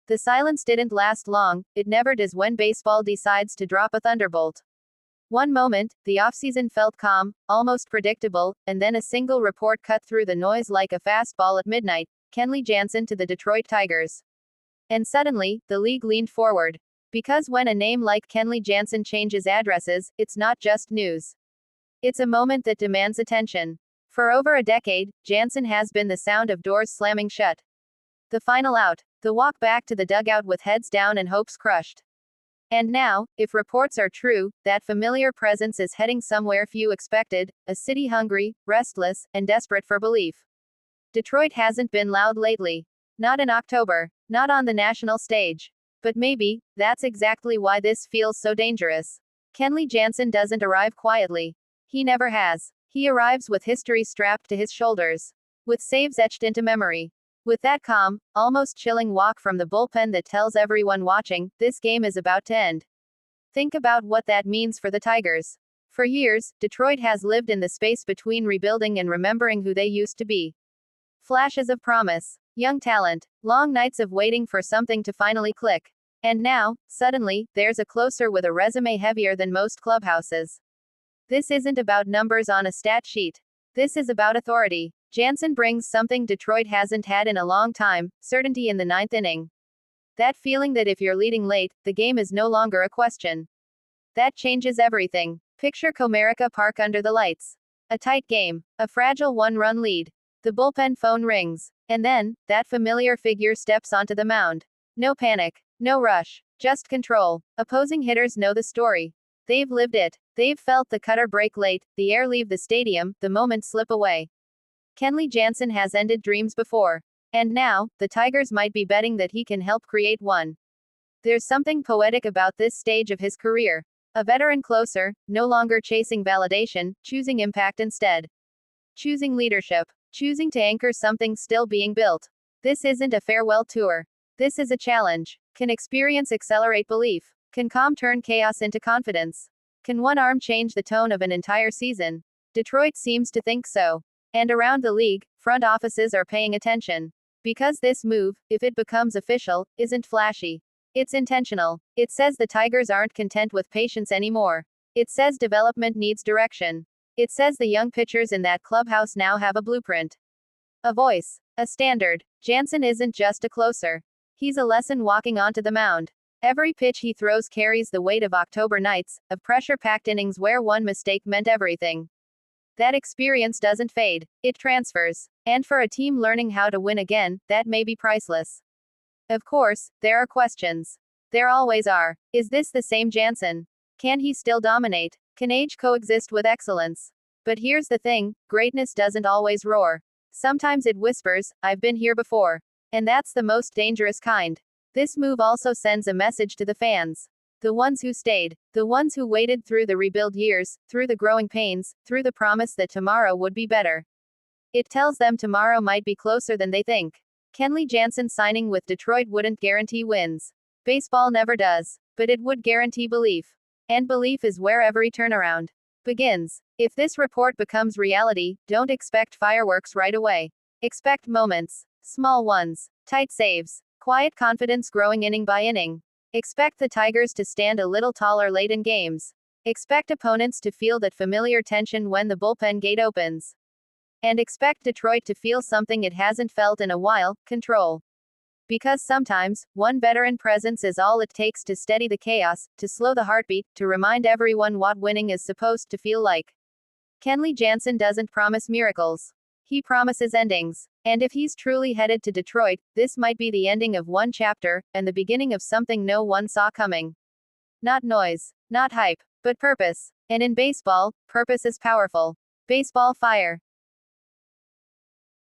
The silence didn't last long, it never does when baseball decides to drop a thunderbolt. One moment, the offseason felt calm, almost predictable, and then a single report cut through the noise like a fastball at midnight: Kenley Jansen to the Detroit Tigers. And suddenly, the league leaned forward. Because when a name like Kenley Jansen changes addresses, it's not just news. It's a moment that demands attention. For over a decade, Jansen has been the sound of doors slamming shut. The final out. The walk back to the dugout with heads down and hopes crushed. And now, if reports are true, that familiar presence is heading somewhere few expected, a city hungry, restless, and desperate for belief. Detroit hasn't been loud lately. Not in October. Not on the national stage. But maybe, that's exactly why this feels so dangerous. Kenley Jansen doesn't arrive quietly. He never has. He arrives with history strapped to his shoulders. With saves etched into memory. With that calm, almost chilling walk from the bullpen that tells everyone watching, this game is about to end. Think about what that means for the Tigers. For years, Detroit has lived in the space between rebuilding and remembering who they used to be. Flashes of promise, young talent, long nights of waiting for something to finally click. And now, suddenly, there's a closer with a resume heavier than most clubhouses. This isn't about numbers on a stat sheet. This is about authority. Jansen brings something Detroit hasn't had in a long time: certainty in the ninth inning. That feeling that if you're leading late, the game is no longer a question. That changes everything. Picture Comerica Park under the lights. A tight game. A fragile one-run lead. The bullpen phone rings. And then, that familiar figure steps onto the mound. No panic. No rush. Just control. Opposing hitters know the story. They've lived it. They've felt the cutter break late, the air leave the stadium, the moment slip away. Kenley Jansen has ended dreams before. And now, the Tigers might be betting that he can help create one. There's something poetic about this stage of his career. A veteran closer, no longer chasing validation, choosing impact instead. Choosing leadership. Choosing to anchor something still being built. This isn't a farewell tour. This is a challenge. Can experience accelerate belief? Can calm turn chaos into confidence? Can one arm change the tone of an entire season? Detroit seems to think so. And around the league, front offices are paying attention. Because this move, if it becomes official, isn't flashy. It's intentional. It says the Tigers aren't content with patience anymore. It says development needs direction. It says the young pitchers in that clubhouse now have a blueprint. A voice. A standard. Jansen isn't just a closer. He's a lesson walking onto the mound. Every pitch he throws carries the weight of October nights, of pressure-packed innings where one mistake meant everything. That experience doesn't fade. It transfers. And for a team learning how to win again, that may be priceless. Of course, there are questions. There always are. Is this the same Jansen? Can he still dominate? Can age coexist with excellence? But here's the thing, greatness doesn't always roar. Sometimes it whispers, "I've been here before." And that's the most dangerous kind. This move also sends a message to the fans. The ones who stayed. The ones who waited through the rebuild years, through the growing pains, through the promise that tomorrow would be better. It tells them tomorrow might be closer than they think. Kenley Jansen signing with Detroit wouldn't guarantee wins. Baseball never does. But it would guarantee belief. And belief is where every turnaround begins. If this report becomes reality, don't expect fireworks right away. Expect moments. Small ones. Tight saves. Quiet confidence growing inning by inning. Expect the Tigers to stand a little taller late in games. Expect opponents to feel that familiar tension when the bullpen gate opens. And expect Detroit to feel something it hasn't felt in a while: control. Because sometimes, one veteran presence is all it takes to steady the chaos, to slow the heartbeat, to remind everyone what winning is supposed to feel like. Kenley Jansen doesn't promise miracles. He promises endings. And if he's truly headed to Detroit, this might be the ending of one chapter, and the beginning of something no one saw coming. Not noise. Not hype. But purpose. And in baseball, purpose is powerful. Baseball fire.